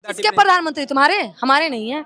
किसके प्रधानमंत्री? तुम्हारे? हमारे नहीं है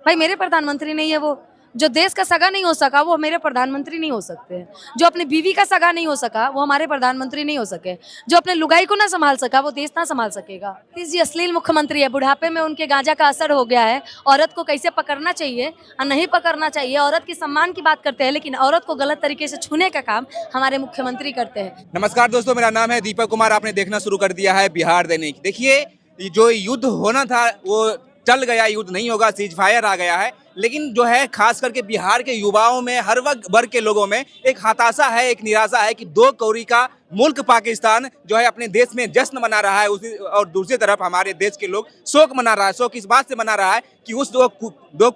भाई, मेरे प्रधानमंत्री नहीं है वो। जो देश का सगा नहीं हो सका वो मेरे प्रधानमंत्री नहीं हो सकते। जो अपनी बीवी का सगा नहीं हो सका वो हमारे प्रधानमंत्री नहीं हो सके। जो अपने लुगाई को ना संभाल सका वो देश ना संभाल सकेगा। नीतीश जी अश्लील मुख्यमंत्री है, बुढ़ापे में उनके गांजा का असर हो गया है। औरत को कैसे पकड़ना चाहिए और नहीं पकड़ना चाहिए, औरत की सम्मान की बात करते हैं, लेकिन औरत को गलत तरीके से छूने का काम हमारे मुख्यमंत्री करते हैं। नमस्कार दोस्तों, मेरा नाम है दीपक कुमार। आपने देखना शुरू कर दिया है बिहार दैनिक। देखिए, जो युद्ध होना था वो चल गया, युद्ध नहीं होगा, सीज फायर आ गया है। लेकिन जो है खास करके बिहार के युवाओं में, हर वर्ग के लोगों में एक हताशा है, एक निराशा है कि दो कौड़ी का मुल्क पाकिस्तान जो है अपने देश में जश्न मना रहा है, उसी और दूसरी तरफ हमारे देश के लोग शोक मना रहा है। शोक इस बात से मना रहा है कि उस दो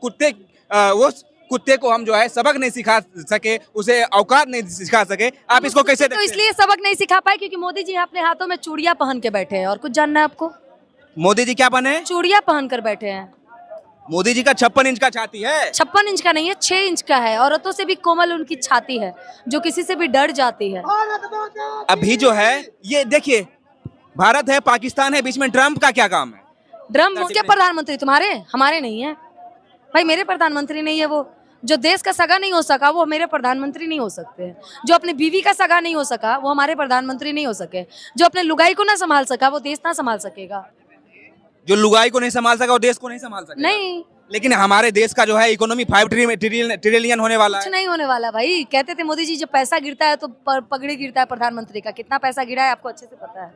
कुत्ते को हम जो है सबक नहीं सिखा सके, उसे औकात नहीं सिखा सके। आप इसको कैसे तो देखते हैं? इसलिए सबक नहीं सिखा पाए क्योंकि मोदी जी अपने हाथों में चूड़ियां पहन के बैठे हैं। और कुछ जानना है आपको? मोदी जी क्या बने? चूड़ियां पहन कर बैठे हैं। मोदी जी का 56 इंच का छाती है। 56 इंच का नहीं है, 6 इंच का है। औरतों से भी कोमल उनकी छाती है, जो किसी से भी डर जाती है। अभी जो है ये देखिए, भारत है, पाकिस्तान है, बीच में ट्रम्प का क्या काम है? ड्रम के प्रधानमंत्री? तुम्हारे? हमारे नहीं है भाई, मेरे प्रधानमंत्री नहीं है वो। जो देश का सगा नहीं हो सका वो मेरे प्रधानमंत्री नहीं हो सकते। जो अपनी बीवी का सगा नहीं हो सका वो हमारे प्रधानमंत्री नहीं हो सके। जो अपने लुगाई को ना संभाल सका वो देश ना संभाल सकेगा। जो लुगाई को नहीं संभाल सका वो देश को नहीं संभाल सका। नहीं, लेकिन हमारे देश का जो है इकोनॉमी 5 ट्रिलियन होने वाला कुछ है। नहीं होने वाला भाई। कहते थे मोदी जी जब पैसा गिरता है तो पगड़ी गिरता है प्रधानमंत्री का। कितना पैसा गिरा है आपको अच्छे से पता है।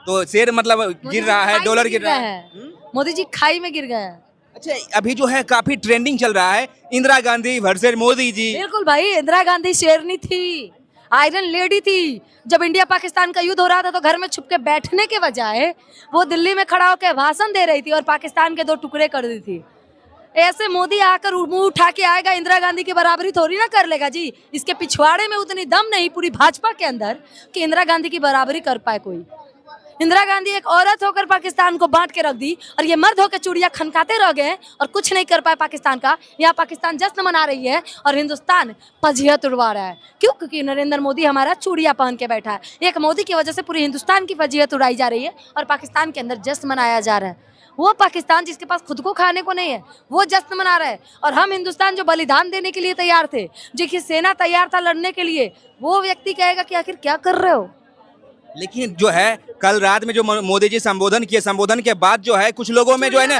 तो शेर मतलब गिर रहा है, डॉलर गिर रहा है। मोदी जी खाई में गिर गए हैं। अच्छा, अभी जो है काफी ट्रेंडिंग चल रहा है, इंदिरा गांधी वर्सेस मोदी जी। बिल्कुल भाई, इंदिरा गांधी शेरनी थी, आयरन लेडी थी। जब इंडिया पाकिस्तान का युद्ध हो रहा था तो घर में छुप के बैठने के बजाय वो दिल्ली में खड़ा होकर भाषण दे रही थी और पाकिस्तान के 2 टुकड़े कर दी थी। ऐसे मोदी आकर मुंह उठा के आएगा, इंदिरा गांधी की बराबरी थोड़ी ना कर लेगा जी। इसके पिछवाड़े में उतनी दम नहीं पूरी भाजपा के अंदर कि इंदिरा गांधी की बराबरी कर पाए कोई। इंदिरा गांधी एक औरत होकर पाकिस्तान को बांट के रख दी और ये मर्द होकर चूड़ियां खनकाते रह गए और कुछ नहीं कर पाए पाकिस्तान का। यहाँ पाकिस्तान जश्न मना रही है और हिंदुस्तान फजीहत उड़वा रहा है। क्यों? क्योंकि नरेंद्र मोदी हमारा चूड़ियां पहन के बैठा है। एक मोदी की वजह से पूरी हिंदुस्तान की फजीहत उड़ाई जा रही है और पाकिस्तान के अंदर जश्न मनाया जा रहा है। वो पाकिस्तान जिसके पास खुद को खाने को नहीं है वो जश्न मना रहा है, और हम हिंदुस्तान जो बलिदान देने के लिए तैयार थे, जिसकी सेना तैयार था लड़ने के लिए, वो व्यक्ति कहेगा कि आखिर क्या कर रहे हो। लेकिन जो है कल रात में जो मोदी जी संबोधन किए, संबोधन के बाद जो है कुछ लोगों में जो है ना,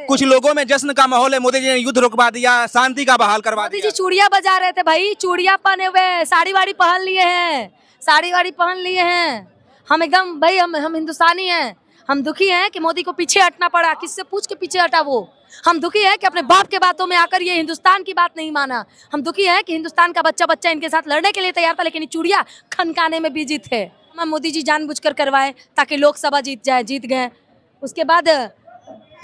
कुछ लोगों में जश्न का माहौल है। मोदी जी ने युद्ध रुकवा दिया, शांति का बहाल करवा दिया। मोदी जी चूड़ियां बजा रहे थे भाई, चूड़ियां पहने हुए, साड़ी वाड़ी पहन लिए हैं, साड़ी वाड़ी पहन लिए हैं। हम एकदम भाई, हम हिंदुस्तानी हैं। हम दुखी हैं कि मोदी को पीछे हटना पड़ा। किससे पूछ के पीछे हटा वो? हम दुखी है कि अपने बाप के बातों में आकर ये हिंदुस्तान की बात नहीं माना। हम दुखी है कि हिंदुस्तान का बच्चा बच्चा इनके साथ लड़ने के लिए तैयार था, लेकिन चूड़ियां खनकाने में बिजी थे। मोदी जी जानबूझकर करवाए ताकि लोकसभा जीत गए। उसके बाद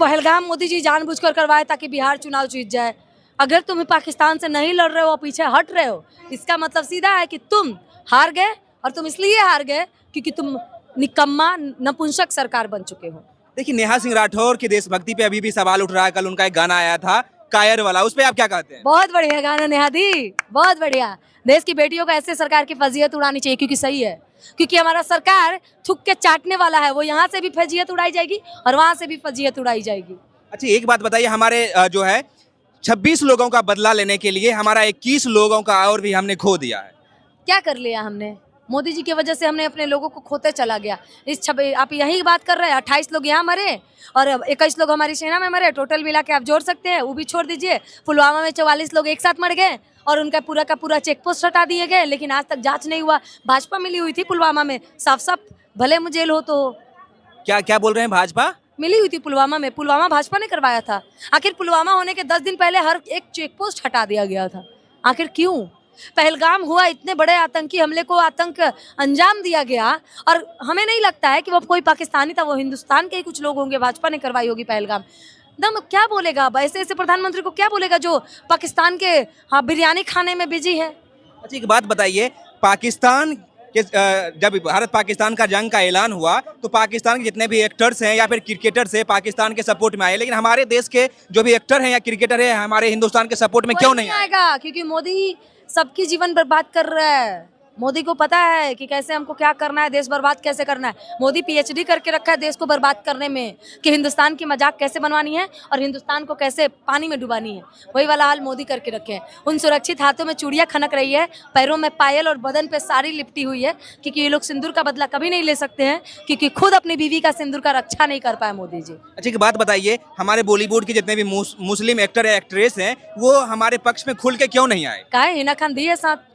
पहलगाम मोदी जी जानबूझकर करवाए ताकि बिहार चुनाव जीत जाए। अगर तुम पाकिस्तान से नहीं लड़ रहे हो, पीछे हट रहे हो, इसका मतलब सीधा है कि तुम हार गए। और तुम इसलिए हार गए क्योंकि तुम निकम्मा नपुंसक सरकार बन चुके हो। देखिए, नेहा सिंह राठौर की देशभक्ति पे अभी भी सवाल उठ रहा है। कल उनका एक गाना आया था कायर वाला, उस पे आप क्या कहते हैं? बहुत बढ़िया गाना नेहा दी, बहुत बढ़िया। देश की बेटियों को ऐसे सरकार की फजीयत उड़ानी चाहिए, क्योंकि सही है, क्योंकि हमारा सरकार थूक के चाटने वाला है। वो यहाँ से भी फजीयत उड़ाई जाएगी और वहाँ से भी फजीयत उड़ाई जाएगी। अच्छा, एक बात बताइए, हमारे जो है 26 लोगों का बदला लेने के लिए हमारा 21 लोगों का और भी हमने खो दिया है। क्या कर लिया हमने? मोदी जी की वजह से हमने अपने लोगों को खोते चला गया। आप यही बात कर रहे हैं, 28 लोग यहाँ मरे और 21 लोग हमारी सेना में मरे। टोटल मिला के आप जोड़ सकते हैं, वो भी छोड़ दीजिए। पुलवामा में 44 लोग एक साथ मर गए और उनका पूरा का पूरा चेक पोस्ट हटा दिए गए, लेकिन आज तक जांच नहीं हुआ। भाजपा मिली हुई थी पुलवामा में, साफ साफ, भले मुझे जेल हो तो। क्या क्या बोल रहे हैं? भाजपा मिली हुई थी पुलवामा में, पुलवामा भाजपा ने करवाया था। आखिर पुलवामा होने के 10 दिन पहले हर एक चेक पोस्ट हटा दिया गया था। आखिर क्यों? पहलगाम हुआ, इतने बड़े आतंकी हमले को आतंक अंजाम दिया गया, और हमें नहीं लगता है कि वो कोई पाकिस्तानी था, वो हिंदुस्तान के ही कुछ लोग होंगे। भाजपा ने करवाई होगी पहलगाम। दम क्या बोलेगा ऐसे ऐसे प्रधानमंत्री को? क्या बोलेगा जो पाकिस्तान के बिरयानी खाने में बिजी है? अच्छा, एक बात बताइए, पाकिस्तान के जब भारत पाकिस्तान का जंग का ऐलान हुआ तो पाकिस्तान के जितने भी एक्टर्स हैं या फिर क्रिकेटर्स हैं पाकिस्तान के सपोर्ट में आए, लेकिन हमारे देश के जो भी एक्टर हैं या क्रिकेटर हैं हमारे हिंदुस्तान के सपोर्ट में क्यों नहीं आएगा? क्योंकि मोदी सबकी जीवन बर्बाद कर रहा है। मोदी को पता है कि कैसे हमको क्या करना है, देश बर्बाद कैसे करना है। मोदी पीएचडी करके रखा है देश को बर्बाद करने में, कि हिंदुस्तान की मजाक कैसे बनवानी है और हिंदुस्तान को कैसे पानी में डुबानी है। वही वाला हाल मोदी करके रखे हैं। उन सुरक्षित हाथों में चूड़ियां खनक रही है, पैरों में पायल और बदन पे साड़ी लिपटी हुई है, क्योंकि ये लोग सिंदूर का बदला कभी नहीं ले सकते हैं, क्योंकि खुद अपनी बीवी का सिंदूर का रक्षा नहीं कर पाए मोदी जी। अच्छा एक बात बताइए, हमारे बॉलीवुड के जितने भी मुस्लिम एक्टर या एक्ट्रेस हैं वो हमारे पक्ष में खुल के क्यों नहीं आए? का है, हिना खान दी है साथ।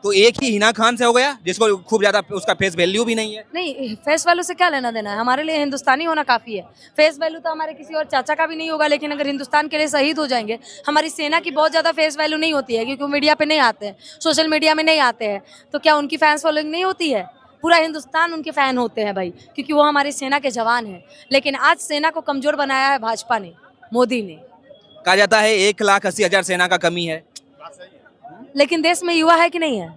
तो एक ही हिना खान से हो गया जिसको खूब ज्यादा उसका फेस वैल्यू भी नहीं है। नहीं, फेस वैल्यू से क्या लेना देना है, हमारे लिए हिंदुस्तानी होना काफ़ी है। फेस वैल्यू तो हमारे किसी और चाचा का भी नहीं होगा, लेकिन अगर हिंदुस्तान के लिए शहीद हो जाएंगे। हमारी सेना की बहुत ज़्यादा फेस वैल्यू नहीं होती है, क्योंकि वो मीडिया पे नहीं आते हैं, सोशल मीडिया में नहीं आते हैं। तो क्या उनकी फैंस फॉलोइंग नहीं होती है? पूरा हिंदुस्तान उनके फ़ैन होते हैं भाई, क्योंकि वो हमारी सेना के जवान हैं। लेकिन आज सेना को कमज़ोर बनाया है भाजपा ने, मोदी ने। कहा जाता है 1,80,000 सेना का कमी है। लेकिन देश में युवा है कि नहीं है?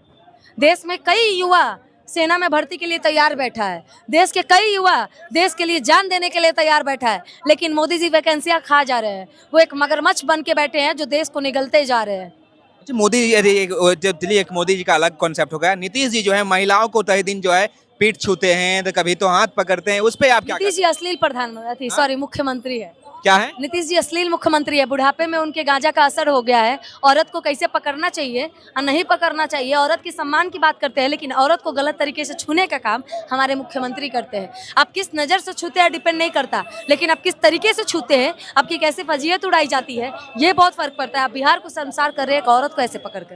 देश में कई युवा सेना में भर्ती के लिए तैयार बैठा है। देश के कई युवा देश के लिए जान देने के लिए तैयार बैठा है, लेकिन मोदी जी वैकेंसियां खा जा रहे हैं। वो एक मगरमच्छ बन के बैठे हैं जो देश को निगलते जा रहे हैं। अच्छा मोदी जी चलिए एक मोदी जी का अलग कॉन्सेप्ट हो गया। नीतीश जी जो है महिलाओं को तहे दिन जो है पीठ छूते हैं, तो कभी तो हाथ पकड़ते हैं, उस पे आप क्या नीतीश जी अश्लील प्रधानमंत्री, सॉरी मुख्यमंत्री है। क्या है? नीतीश जी अश्लील मुख्यमंत्री है। बुढ़ापे में उनके गांजा का असर हो गया है। औरत को कैसे पकड़ना चाहिए और नहीं पकड़ना चाहिए, औरत की सम्मान की बात करते हैं, लेकिन औरत को गलत तरीके से छूने का काम हमारे मुख्यमंत्री करते हैं। आप किस नज़र से छूते हैं डिपेंड नहीं करता, लेकिन आप किस तरीके से छूते हैं, आपकी कैसे फजीहत उड़ाई जाती है, ये बहुत फर्क पड़ता है। आप बिहार को शर्मसार कर रहे हैं एक औरत को ऐसे पकड़ कर।